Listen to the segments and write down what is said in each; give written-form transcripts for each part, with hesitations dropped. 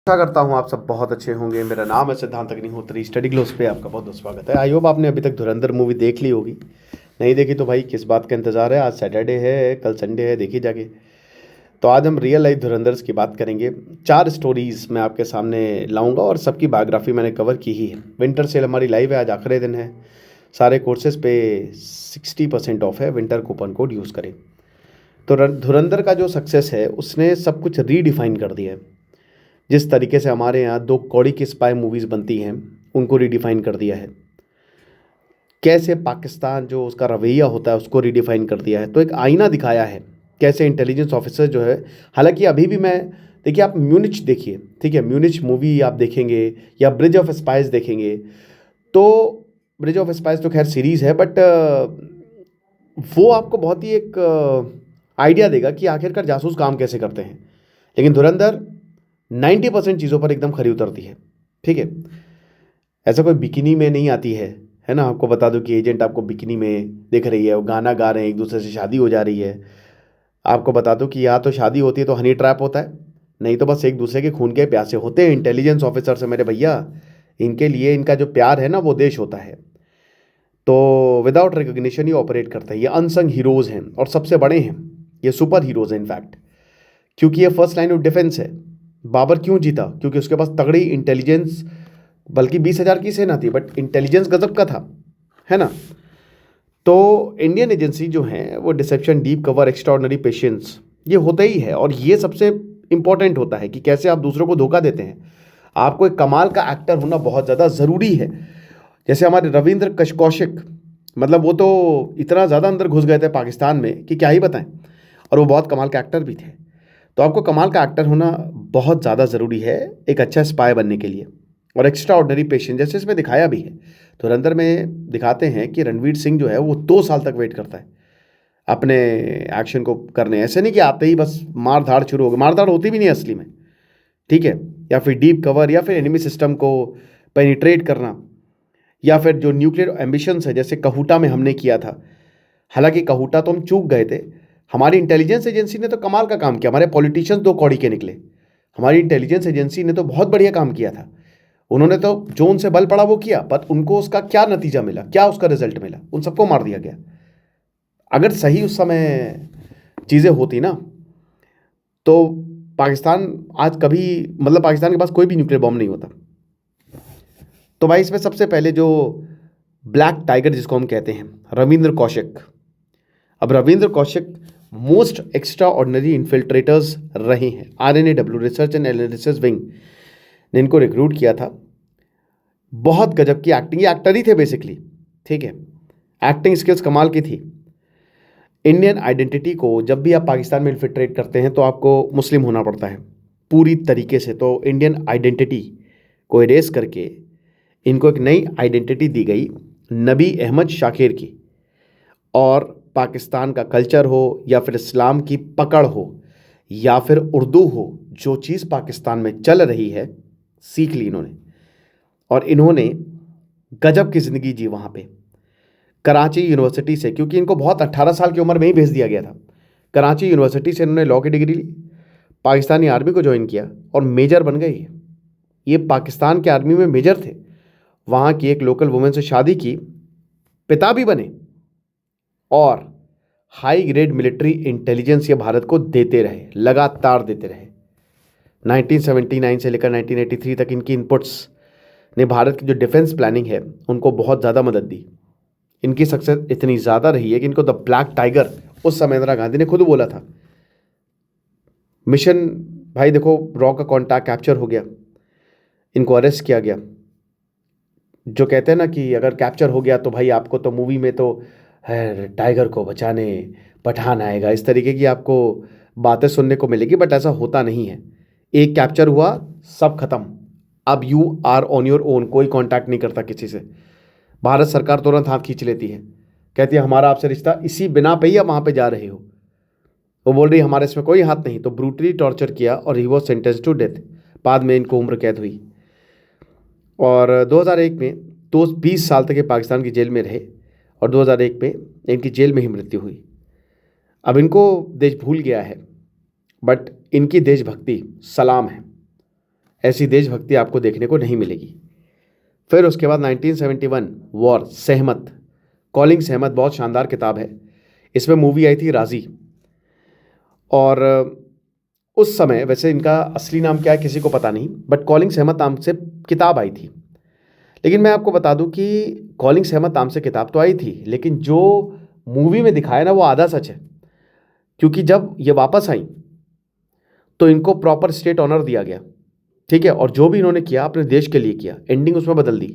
आशा करता हूँ आप सब बहुत अच्छे होंगे। मेरा नाम है सिद्धांत अग्निहोत्री। स्टडी ग्लोस पे आपका बहुत बहुत स्वागत है। आई होप आपने अभी तक धुरंधर मूवी देख ली होगी। नहीं देखी तो भाई किस बात का इंतज़ार है। आज सैटरडे है, कल संडे है, देखी जाके। तो आज हम रियल लाइफ धुरंधर्स की बात करेंगे। 4 स्टोरीज मैं आपके सामने लाऊंगा और सबकी बायोग्राफी मैंने कवर की ही है। विंटर सेल हमारी लाइव है, आज आखिरी दिन है। सारे कोर्सेज पे 60% ऑफ है। विंटर कूपन कोड यूज़ करें। तो धुरंधर का जो सक्सेस है उसने सब कुछ रीडिफाइन कर दिया है। जिस तरीके से हमारे यहाँ 2 कौड़ी की स्पाई मूवीज़ बनती हैं उनको रीडिफाइन कर दिया है। कैसे पाकिस्तान जो उसका रवैया होता है उसको रीडिफाइन कर दिया है। तो एक आईना दिखाया है कैसे इंटेलिजेंस ऑफिसर जो है, हालांकि अभी भी मैं, देखिए आप म्यूनिच देखिए, ठीक है, म्यूनिच मूवी आप देखेंगे या ब्रिज ऑफ स्पाइस देखेंगे तो ब्रिज ऑफ स्पाइस तो खैर सीरीज़ है, बट वो आपको बहुत ही एक आइडिया देगा कि आखिरकार जासूस काम कैसे करते हैं। लेकिन धुरंधर 90% चीज़ों पर एकदम खरी उतरती है। ठीक है, ऐसा कोई बिकिनी में नहीं आती है ना। आपको बता दूं कि एजेंट आपको बिकिनी में दिख रही है, वो गाना गा रहे हैं, एक दूसरे से शादी हो जा रही है। आपको बता दूं कि या तो शादी होती है तो हनी ट्रैप होता है, नहीं तो बस एक दूसरे के खून के प्यासे होते हैं इंटेलिजेंस ऑफिसर से मेरे भैया। इनके लिए इनका जो प्यार है ना वो देश होता है। तो विदाउट रिकग्निशन ये ऑपरेट करते हैं। ये अनसंग हीरोज़ हैं और सबसे बड़े हैं। ये सुपर हीरोज़ हैं इनफैक्ट, क्योंकि ये फर्स्ट लाइन ऑफ डिफेंस है। बाबर क्यों जीता? क्योंकि उसके पास तगड़ी इंटेलिजेंस, बल्कि 20,000 की सेना थी बट इंटेलिजेंस गजब का था, है ना। तो इंडियन एजेंसी जो है वो deception, deep cover, extraordinary patience, ये होता ही है। और ये सबसे इंपॉर्टेंट होता है कि कैसे आप दूसरों को धोखा देते हैं। आपको एक कमाल का एक्टर होना बहुत ज़्यादा ज़रूरी है। जैसे हमारे रविंद्र कौशिक, मतलब वो तो इतना ज़्यादा अंदर घुस गए थे पाकिस्तान में कि क्या ही बताएं। और वो बहुत कमाल के एक्टर भी थे। तो आपको कमाल का एक्टर होना बहुत ज़्यादा ज़रूरी है एक अच्छा स्पाई बनने के लिए। और एक्स्ट्रा ऑर्डनरी पेशेंस जैसे इसमें दिखाया भी है। धुरंधर में दिखाते हैं कि रणवीर सिंह जो है वो 2 साल तक वेट करता है अपने एक्शन को करने। ऐसे नहीं कि आते ही बस मार धाड़ शुरू हो गई, मार धाड़ होती भी नहीं असली में, ठीक है। या फिर डीप कवर, या फिर एनिमी सिस्टम को पेनिट्रेट करना, या फिर जो न्यूक्लियर एम्बिशंस है जैसे कहूटा में हमने किया था। हालांकि कहूटा तो हम चूक गए थे। हमारी इंटेलिजेंस एजेंसी ने तो कमाल का काम किया। हमारे पॉलिटिशियंस 2 कौड़ी के निकले। हमारी इंटेलिजेंस एजेंसी ने तो बहुत बढ़िया काम किया था। उन्होंने तो जो उनसे बल पड़ा वो किया, पर उनको उसका क्या नतीजा मिला, क्या उसका रिजल्ट मिला? उन सबको मार दिया गया। अगर सही उस समय चीज़ें होती ना तो पाकिस्तान आज कभी, मतलब पाकिस्तान के पास कोई भी न्यूक्लियर बॉम्ब नहीं होता। तो भाई इसमें सबसे पहले जो ब्लैक टाइगर जिसको हम कहते हैं, रविंद्र कौशिक। अब Ravindra Kaushik most extra ordinary infiltrators रहे हैं। RNAW research and analysis wing ने इनको रिक्रूट किया था। बहुत गजब की एक्टिंग, ये एक्टर ही थे बेसिकली, ठीक है। एक्टिंग स्किल्स कमाल की थी। इंडियन आइडेंटिटी को जब भी आप पाकिस्तान में इन्फिल्ट्रेट करते हैं तो आपको मुस्लिम होना पड़ता है पूरी तरीके से। तो इंडियन आइडेंटिटी को इरेज करके इनको एक नई आइडेंटिटी दी गई, नबी अहमद शाकिर की। और पाकिस्तान का कल्चर हो या फिर इस्लाम की पकड़ हो या फिर उर्दू हो, जो चीज़ पाकिस्तान में चल रही है सीख ली इन्होंने। और इन्होंने गजब की ज़िंदगी जी वहाँ पे कराची यूनिवर्सिटी से, क्योंकि इनको बहुत 18 साल की उम्र में ही भेज दिया गया था। कराची यूनिवर्सिटी से इन्होंने लॉ की डिग्री ली, पाकिस्तानी आर्मी को ज्वाइन किया और मेजर बन गए। ये पाकिस्तान के आर्मी में मेजर थे। वहाँ की एक लोकल वुमेन से शादी की, पिता भी बने, और हाई ग्रेड मिलिट्री इंटेलिजेंस ये भारत को देते रहे, लगातार देते रहे। 1979 से लेकर 1983 तक इनकी इनपुट्स ने भारत की जो डिफेंस प्लानिंग है उनको बहुत ज़्यादा मदद दी। इनकी सक्सेस इतनी ज़्यादा रही है कि इनको द ब्लैक टाइगर उस समय इंदिरा गांधी ने खुद बोला था। मिशन, भाई देखो, रॉ का कॉन्टैक्ट कैप्चर हो गया, इनको अरेस्ट किया गया। जो कहते हैं ना कि अगर कैप्चर हो गया तो भाई आपको तो मूवी में तो है टाइगर को बचाने पठान आएगा, इस तरीके की आपको बातें सुनने को मिलेगी, बट ऐसा होता नहीं है। एक कैप्चर हुआ, सब खत्म। अब you are on your own, कोई कांटेक्ट नहीं करता किसी से। भारत सरकार तुरंत हाथ खींच लेती है, कहती है हमारा आपसे रिश्ता इसी बिना पे ही आप वहाँ पे जा रहे हो। वो बोल रही हमारे इसमें कोई हाथ नहीं। तो ब्रूटली टॉर्चर किया और he was sentence to death. बाद में इनको उम्र कैद हुई। और 2001 में तो 20 साल तक ये पाकिस्तान की जेल में रहे और 2001 में इनकी जेल में ही मृत्यु हुई। अब इनको देश भूल गया है, बट इनकी देशभक्ति सलाम है। ऐसी देशभक्ति आपको देखने को नहीं मिलेगी। फिर उसके बाद 1971 वॉर, सहमत, कॉलिंग सहमत, बहुत शानदार किताब है। इसमें मूवी आई थी राजी। और उस समय, वैसे इनका असली नाम क्या है किसी को पता नहीं, बट कॉलिंग सहमत नाम से किताब आई थी। लेकिन मैं आपको बता दूं कि कॉलिंग सहमत नाम से किताब तो आई थी, लेकिन जो मूवी में दिखाया ना वो आधा सच है। क्योंकि जब ये वापस आई तो इनको प्रॉपर स्टेट ऑनर दिया गया, ठीक है, और जो भी इन्होंने किया अपने देश के लिए किया, एंडिंग उसमें बदल दी।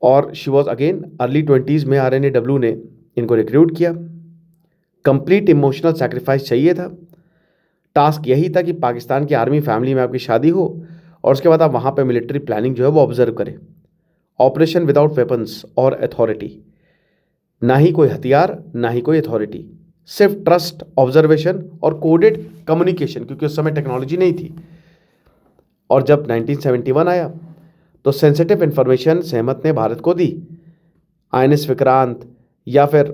और she was again early 20s में RNAW ने इनको रिक्रूट किया। कंप्लीट इमोशनल सेक्रीफाइस चाहिए था। टास्क यही था कि पाकिस्तान की आर्मी फैमिली में आपकी शादी हो और उसके बाद आप वहाँ पे मिलिट्री प्लानिंग जो है वो ऑब्जर्व करें। ऑपरेशन विदाउट वेपन्स और अथॉरिटी, ना ही कोई हथियार ना ही कोई अथॉरिटी, सिर्फ ट्रस्ट, ऑब्जर्वेशन और कोडेड कम्युनिकेशन, क्योंकि उस समय टेक्नोलॉजी नहीं थी। और जब 1971 आया तो सेंसिटिव इंफॉर्मेशन सहमत ने भारत को दी। INS विक्रांत या फिर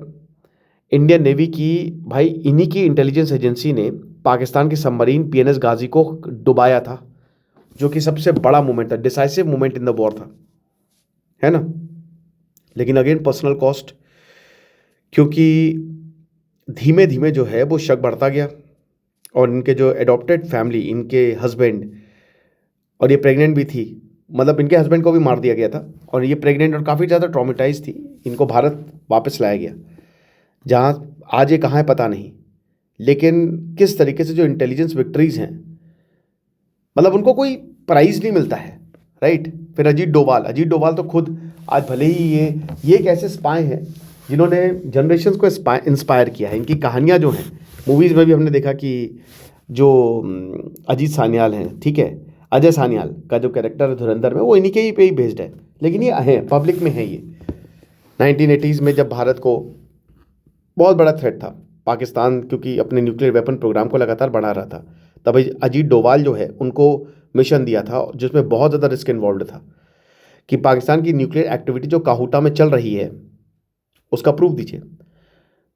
इंडियन नेवी की, भाई इन्हीं की इंटेलिजेंस एजेंसी ने पाकिस्तान की सबमरीन PNS गाजी को डुबाया था, जो कि सबसे बड़ा मूवमेंट था, decisive movement in the war था, है ना। लेकिन अगेन पर्सनल कॉस्ट, क्योंकि धीमे धीमे जो है वो शक बढ़ता गया। और इनके जो एडॉप्टेड फैमिली, इनके हस्बैंड, और ये प्रेग्नेंट भी थी, मतलब इनके हस्बैंड को भी मार दिया गया था, और ये प्रेग्नेंट और काफ़ी ज़्यादा ट्रॉमेटाइज थी। इनको भारत वापस लाया गया, जहाँ आज ये कहाँ है पता नहीं। लेकिन किस तरीके से जो इंटेलिजेंस विक्ट्रीज हैं, मतलब उनको कोई प्राइज़ नहीं मिलता है, राइट। फिर अजीत डोभाल तो खुद आज भले ही ये एक ऐसे स्पाई हैं जिन्होंने जनरेशन्स को इंस्पायर किया है। इनकी कहानियाँ जो हैं, मूवीज़ में भी हमने देखा कि जो अजीत सान्याल हैं, ठीक है, अजय सान्याल का जो कैरेक्टर है धुरंधर में, वो इन्हीं के ही पे ही बेस्ड है। लेकिन ये हैं, पब्लिक में है। ये 1980s में जब भारत को बहुत बड़ा थ्रेट था पाकिस्तान, क्योंकि अपने न्यूक्लियर वेपन प्रोग्राम को लगातार बढ़ा रहा था, तब अजीत डोभाल जो है उनको मिशन दिया था जिसमें बहुत ज़्यादा रिस्क इन्वॉल्व था कि पाकिस्तान की न्यूक्लियर एक्टिविटी जो काहूटा में चल रही है उसका प्रूफ दीजिए।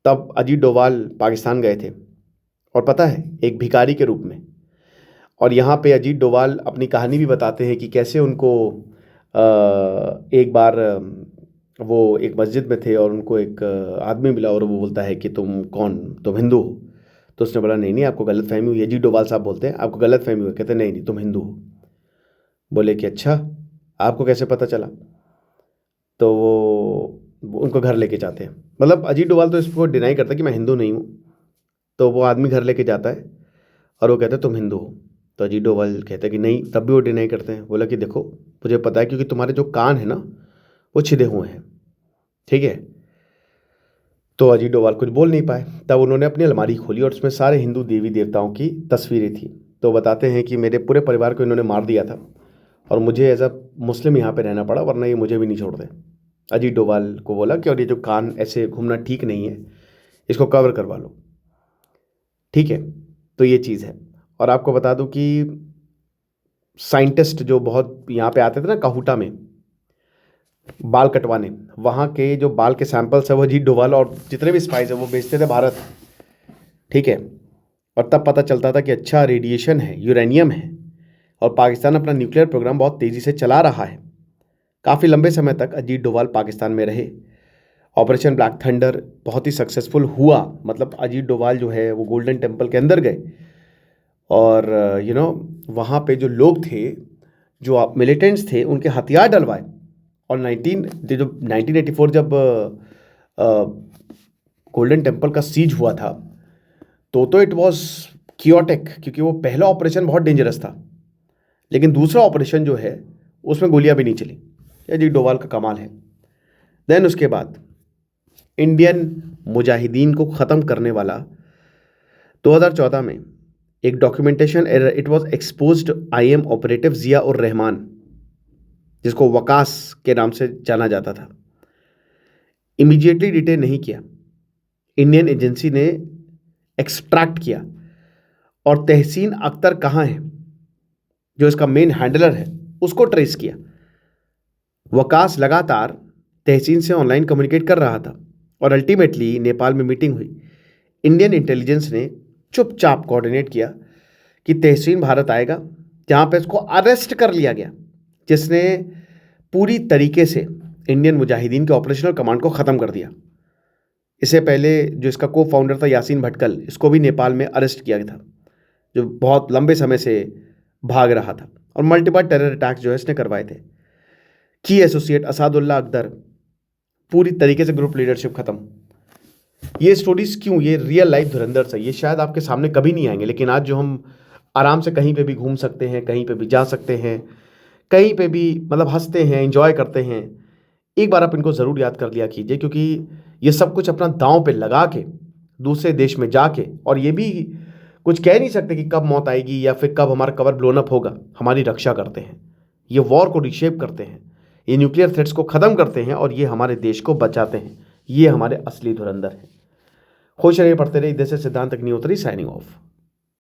तब अजीत डोभाल पाकिस्तान गए थे, और पता है, एक भिखारी के रूप में। और यहाँ पे अजीत डोभाल अपनी कहानी भी बताते हैं कि कैसे उनको एक बार वो एक मस्जिद में थे और उनको एक आदमी मिला और वो बोलता है कि तुम कौन, तुम हिंदू हो। तो उसने बोला नहीं नहीं, आपको गलत फहमी हुई है। अजीत डोभाल साहब बोलते हैं आपको गलत फहमी हुई। कहते नहीं नहीं, तुम हिंदू हो। बोले कि अच्छा, आपको कैसे पता चला। तो वो उनको घर लेके जाते हैं, मतलब अजीत डोभाल तो इसको डिनाई करता है कि मैं हिंदू नहीं हूँ। तो वो आदमी घर लेके जाता है और वो कहता है तुम हिंदू हो। तो अजीत डोभाल कहते हैं कि नहीं, तब भी वो डिनाई करते हैं। बोला कि देखो, मुझे पता है, क्योंकि तुम्हारे जो कान है ना वो छिदे हुए हैं, ठीक है। तो अजीत डोभाल कुछ बोल नहीं पाए। तब उन्होंने अपनी अलमारी खोली और उसमें सारे हिंदू देवी देवताओं की तस्वीरें थी। तो बताते हैं कि मेरे पूरे परिवार को इन्होंने मार दिया था और मुझे एज अ मुस्लिम यहाँ पे रहना पड़ा, वरना ये मुझे भी नहीं छोड़ते। अजीत डोभाल को बोला कि और ये जो कान ऐसे घूमना ठीक नहीं है, इसको कवर करवा लो, ठीक है। तो ये चीज़ है। और आपको बता दूं कि साइंटिस्ट जो बहुत यहाँ पे आते थे ना काहूटा में बाल कटवाने, वहाँ के जो बाल के सैंपल्स है वो अजीत डोभाल और जितने भी स्पाइस है वो बेचते थे भारत, ठीक है। और तब पता चलता था कि अच्छा, रेडिएशन है, यूरेनियम है, और पाकिस्तान अपना न्यूक्लियर प्रोग्राम बहुत तेज़ी से चला रहा है। काफ़ी लंबे समय तक अजीत डोभाल पाकिस्तान में रहे। ऑपरेशन ब्लैक थंडर बहुत ही सक्सेसफुल हुआ, मतलब अजीत डोभाल जो है वो गोल्डन टेम्पल के अंदर गए और वहाँ पे जो लोग थे, जो मिलिटेंट्स थे, उनके हथियार डलवाए। और 1984 जब गोल्डन टेम्पल का सीज हुआ था तो इट वाज कियोटिक, क्योंकि वो पहला ऑपरेशन बहुत डेंजरस था। लेकिन दूसरा ऑपरेशन जो है उसमें गोलियां भी नहीं चली। ये अजीत डोभाल का कमाल है। देन उसके बाद इंडियन मुजाहिदीन को ख़त्म करने वाला 2014 में एक documentation, it was exposed IM operative Zia ur Rahman, जिसको वकास के नाम से जाना जाता था, इमीडिएटली डिटेन नहीं किया। इंडियन एजेंसी ने एक्सट्रैक्ट किया और तहसीन अख्तर कहाँ है, जो इसका मेन हैंडलर है, उसको ट्रेस किया। वकास लगातार तहसीन से ऑनलाइन कम्युनिकेट कर रहा था और अल्टीमेटली नेपाल में मीटिंग हुई। इंडियन इंटेलिजेंस ने चुपचाप कोऑर्डिनेट किया कि तहसीन भारत आएगा जहाँ पे इसको अरेस्ट कर लिया गया, जिसने पूरी तरीके से इंडियन मुजाहिदीन के ऑपरेशनल कमांड को ख़त्म कर दिया। इससे पहले जो इसका को फाउंडर था यासीन भटकल, इसको भी नेपाल में अरेस्ट किया गया था, जो बहुत लंबे समय से भाग रहा था और मल्टीपल टेरर अटैक्स जो है इसने करवाए थे। की एसोसिएट असादुल्ला अख्तर, पूरी तरीके से ग्रुप लीडरशिप खत्म। ये स्टोरीज क्यों, ये रियल लाइफ धुरंधर से, ये शायद आपके सामने कभी नहीं आएंगे, लेकिन आज जो हम आराम से कहीं पे भी घूम सकते हैं, कहीं पे भी जा सकते हैं, कहीं पे भी मतलब हंसते हैं, एंजॉय करते हैं, एक बार आप इनको ज़रूर याद कर लिया कीजिए, क्योंकि ये सब कुछ अपना दांव पे लगा के दूसरे देश में जाके, और ये भी कुछ कह नहीं सकते कि कब मौत आएगी या फिर कब हमारा कवर ब्लोन अप होगा, हमारी रक्षा करते हैं, ये वॉर को रिशेप करते हैं, ये न्यूक्लियर थ्रेट्स को ख़त्म करते हैं और ये हमारे देश को बचाते हैं। ये हमारे असली धुरंधर हैं। खुश रहिए, पढ़ते रहिए। दिस इज सिद्धांत अग्निहोत्री साइनिंग ऑफ।